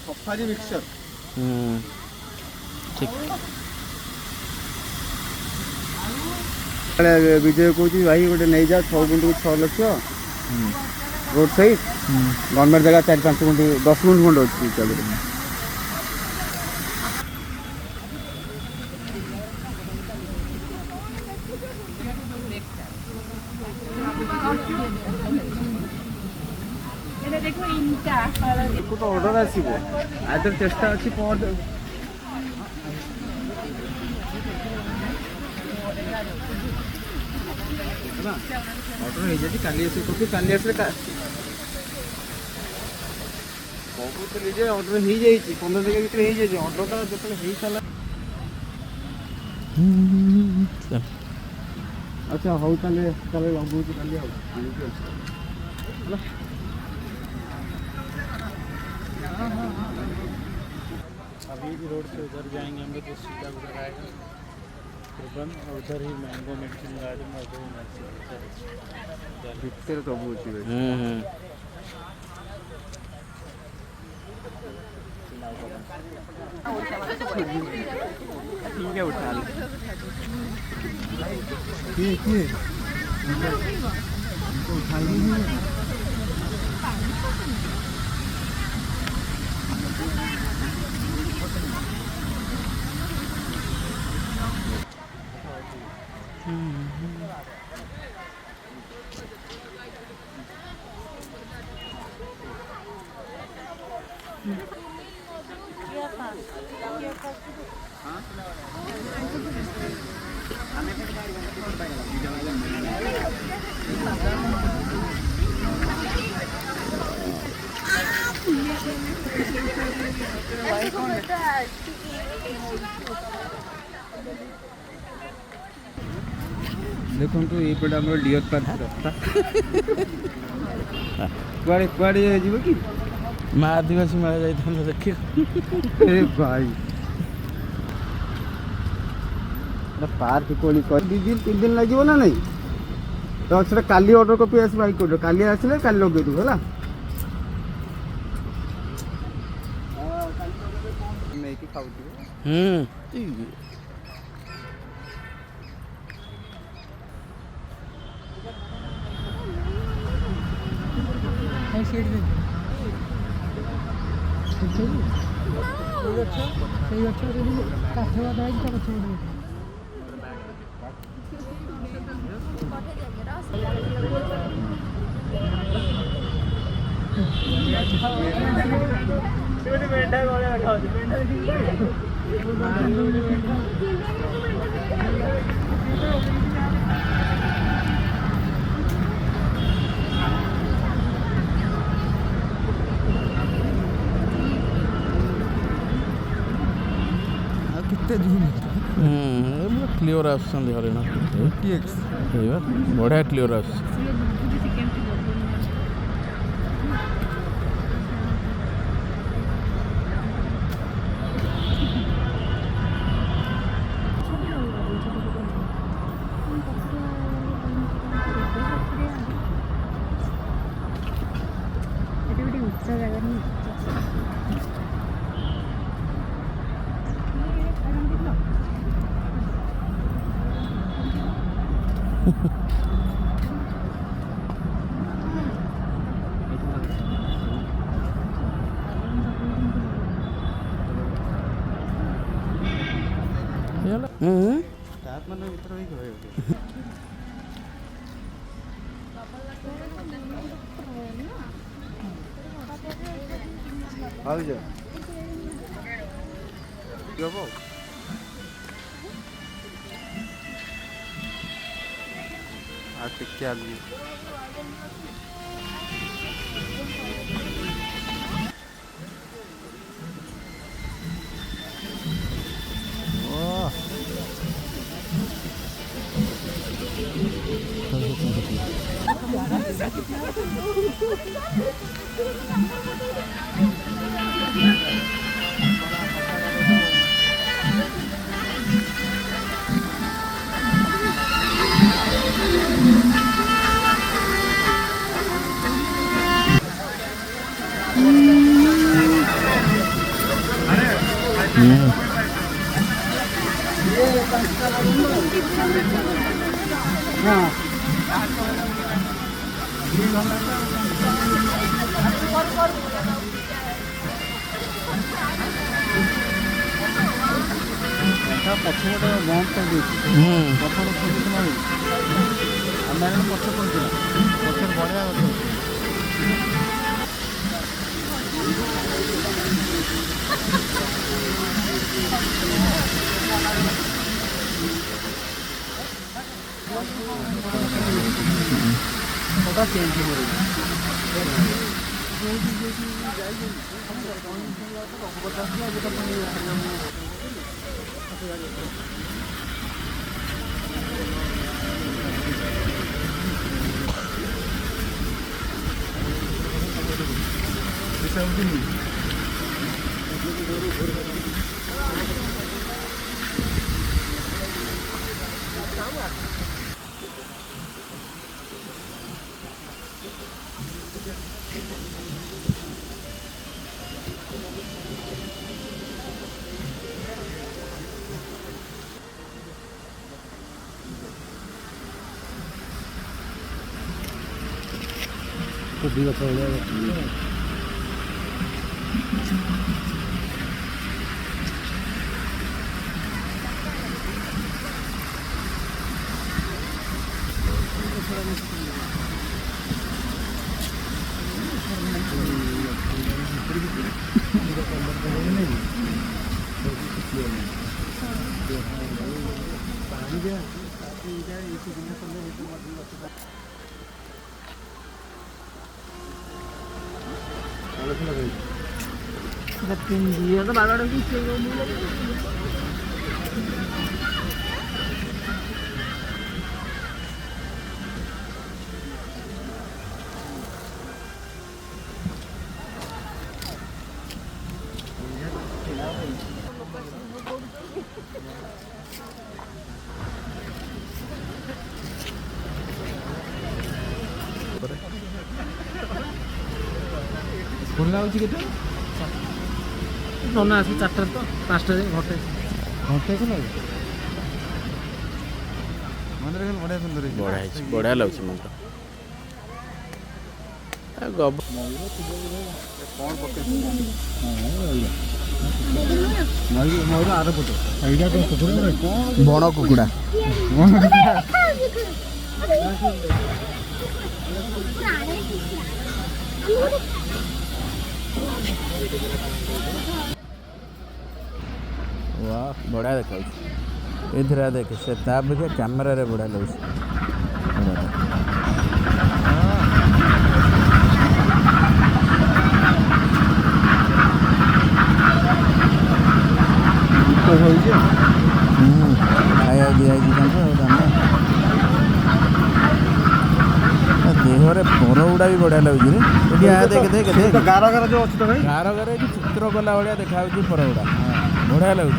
Safari mixture ठीक विजय कौच भाई गोटे नहीं जा 6 गुंठ 6 लक्ष रोड साइड गवर्नमेंट जगह 4-5 गुंठ 10 गुंठ खंड अच्छी चलो तो ऑर्डर आसो आदर चेष्टा अच्छी ऑर्डर हो जाती काली काली आस ऑर्डर हो जाए 15 दिन भर हो ऑर्डर जो सारा अच्छा हूँ ताले लगू काली अभी रोड से उधर जाएंगे हम लोग तो सीधा उधर आएगा और उधर ही मैंगो मेडिसिन गार्डन में उधर ही भितर सब अच्छी ठीक है उठा देखो तो ये पड़ा हमरो डियर पार्क रास्ता कुआड़े कुआड़े जीव कि मैं आदिवासी मेला जाइए देखिए अरे भाई पार्क कोली कर 2 दिन 3 दिन लगे ना नहीं तो से काली ऑर्डर कॉपी आस भाई कोड काली आसले काली लगे दू होला नहीं कि खाऊ क्लियर आसान हरिण बढ़िया क्लियर आस ଷ୍ଟାଫ୍ ମାନଙ୍କ ଭିତରେ ହେଇକି ରହିବ ଭାଉଜ ହବ ଆଉ ଟିକେ ଆଗକୁ ପଛ ଗୋଟେ ବନ୍ଦ କରିଦେଇଛି ପଛରେ ପୋଜିସନ୍ ହଉଛି ଆମେ ପଛ ପଡ଼ିଥିଲା ପଛରେ ବଢ଼ିଆ ଗଛ ওটা চেঞ্জ করে Digo todo el día. Tinggi atau baru ada kucing ଖୋଲା ହେଉଛି କେତେ ନନା ଆସି 4ଟାରେ ତ 5ଟାରେ ଘଣ୍ଟେ ଖୋଲା ମନ୍ଦିର କିନ୍ତୁ ବଢ଼ିଆ ସୁନ୍ଦର ହେଇଛି ବଢ଼ିଆ ହେଇଛି ବଢ଼ିଆ ଲାଗୁଛି ମନ୍ଦିର କ'ଣ ପକେଇଛି ମୟୂର ଆର ପଟ ଏଇଟା କ'ଣ ବଣ କୁକୁଡ଼ା वाह बढ़िया देखा ये देखे से अपेक्षा कैमेरा बढ़िया लगे खाया दिखाई देहरे पर गुड़ा भी बढ़िया लगे देखे देखे देख गार गार जो अच्छी तो भाई गार गार चित्र कला भाया देखा पर गुड़ा बढ़िया लगे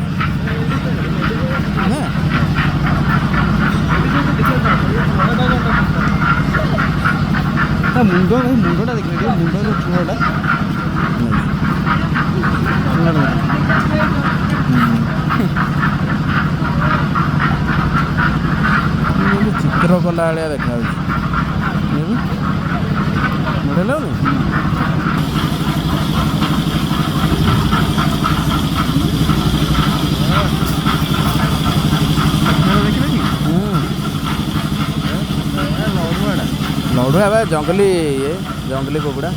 मुंड भाई मुंडा देखिए मुंडा चूड़ा चित्र कला भाया देखा बढ़िया लगे ନଡ଼ୁଆ ବା ଜଙ୍ଗଲି ଇଏ ଜଙ୍ଗଲି କୁକୁଡ଼ା।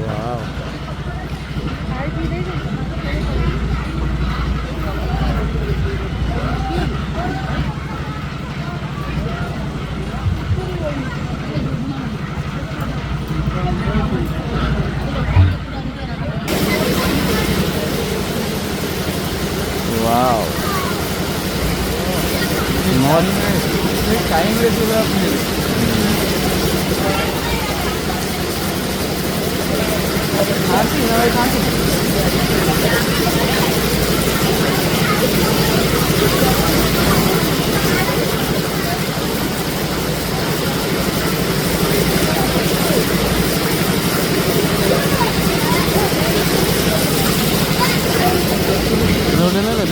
वाह वाह टाइम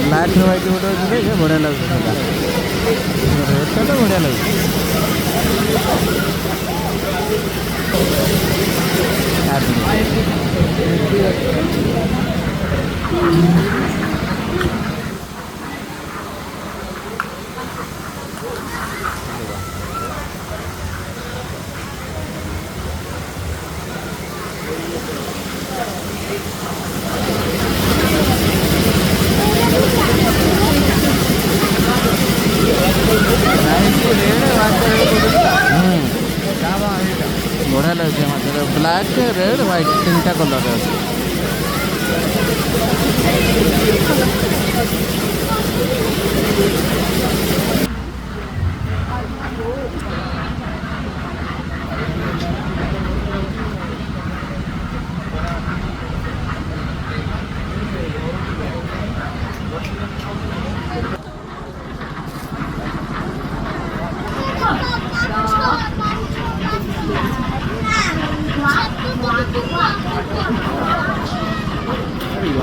ब्लैक व्हाइट गोटे अच्छे बढ़िया लगे रेटा तो बढ़िया लगे बढ़िया लगे ब्लैक रेड व्हाइट तीन टा कलर अच्छे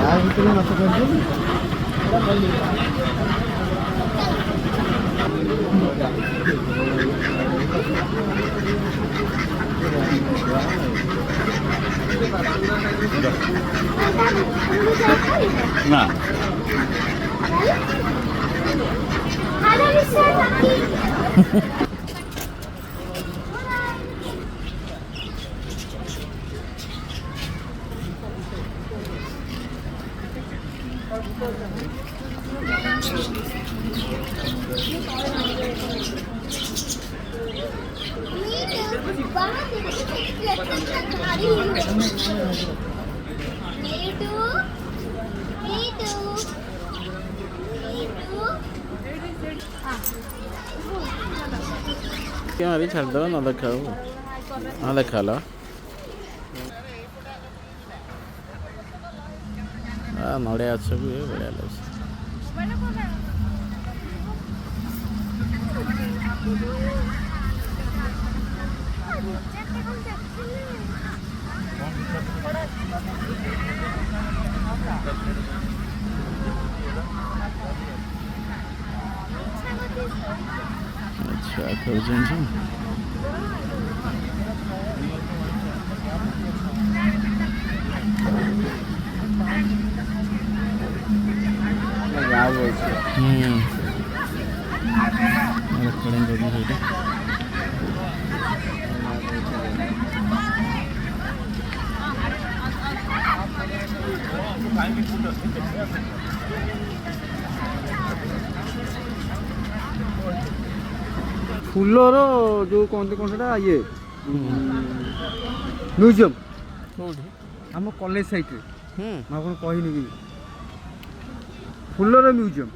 यार इतने मत कर दो ना क्या अभी छाड़ दो ना देखा हाँ देखा लो नड़िया अच्छा भी बढ़िया लगे अच्छा कर फुलर जो कहते कौन से ये म्यूजियम आम कॉलेज साइट मुझे कहनी कि फुलर म्यूजियम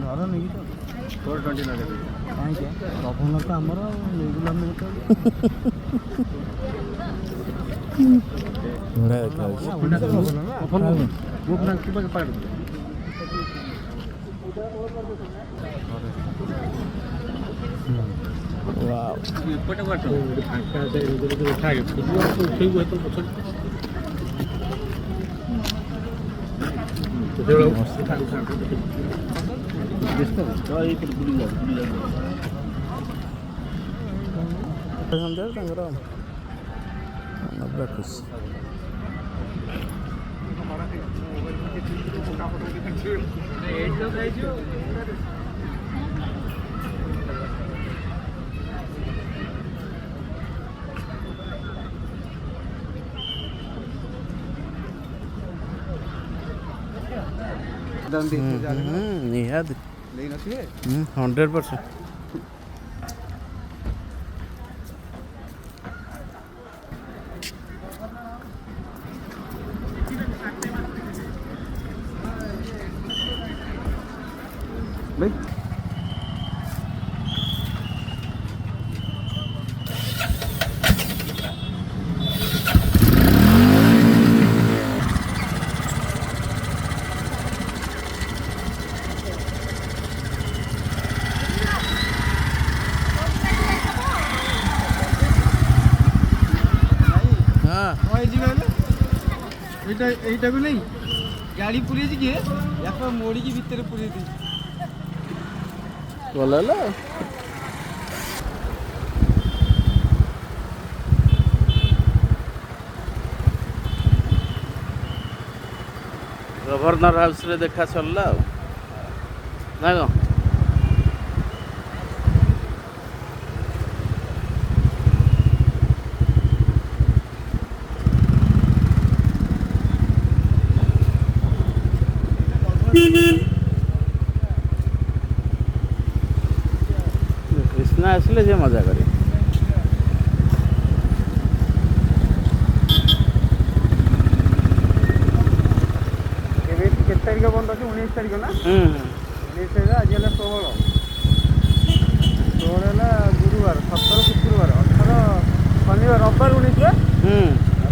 घर नहीं तो 420 लगे कहीं तो आमर ବଢ଼ିଆ ଦେଖାଯାଉଛି। ୱାଓ ତାଙ୍କର ପୁରା ଖୁସି। ନିହାତି 100%। এইটাକୁ ନେଇ ଗାଡ଼ି ପୁରେଇଛି କିଏ ୟାକୁ ମୋଡ଼ିକି ଭିତରେ ପୁରେଇ ଦେଇଛି। ଭଲ ହେଲା। ଗଭର୍ଣ୍ଣର ହାଉସ୍ରେ ଦେଖା ସରିଲା ଆଉ ନା କ'ଣ? କୃଷ୍ଣା ଆସିଲେ ସେ ମଜା କରିବେ। ଏବେ କେତେ ତାରିଖ ବନ୍ଦ ଅଛି? 19 ତାରିଖ ନା? 19 ତାରିଖ। ଆଜି ହେଲା 16 ହେଲା ଗୁରୁବାର, 17 ଶୁକ୍ରବାର, 18 ଶନିବାର, ରବିବାର 19 ବା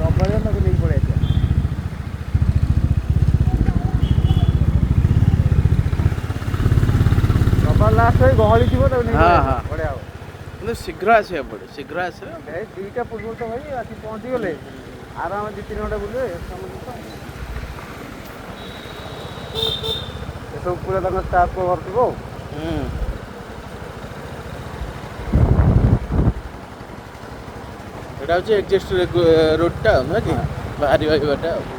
ରବିବାର ତାକୁ ନେଇକି ପଳେଇ ଆସିବା। ରବିବାର ଲାଷ୍ଟ ଭାଇ ଗହଳି ଥିବ ତାକୁ ନେଇକି ବଢ଼ିଆ ହବ। କିନ୍ତୁ ଶୀଘ୍ର ଆସିବାକୁ ପଡ଼େ, ଶୀଘ୍ର ଆସିବ। ଭାଇ 2ଟା ପୂର୍ବରୁ ତ ଭାଇ ଆସି ପହଞ୍ଚିଗଲେ ଆରାମ 2-3 ଘଣ୍ଟା ବୁଲିବେ ଏସବୁ ପୁରା ତାଙ୍କ ଷ୍ଟାଫ୍ ଭର୍ତ୍ତିବ। ଏଇଟା ହେଉଛି ଏକ୍ଜିଷ୍ଟ ରୋଡ଼ଟା ନୁହେଁ କି ବାହାରିବା ଯିବାଟା ଆଉ।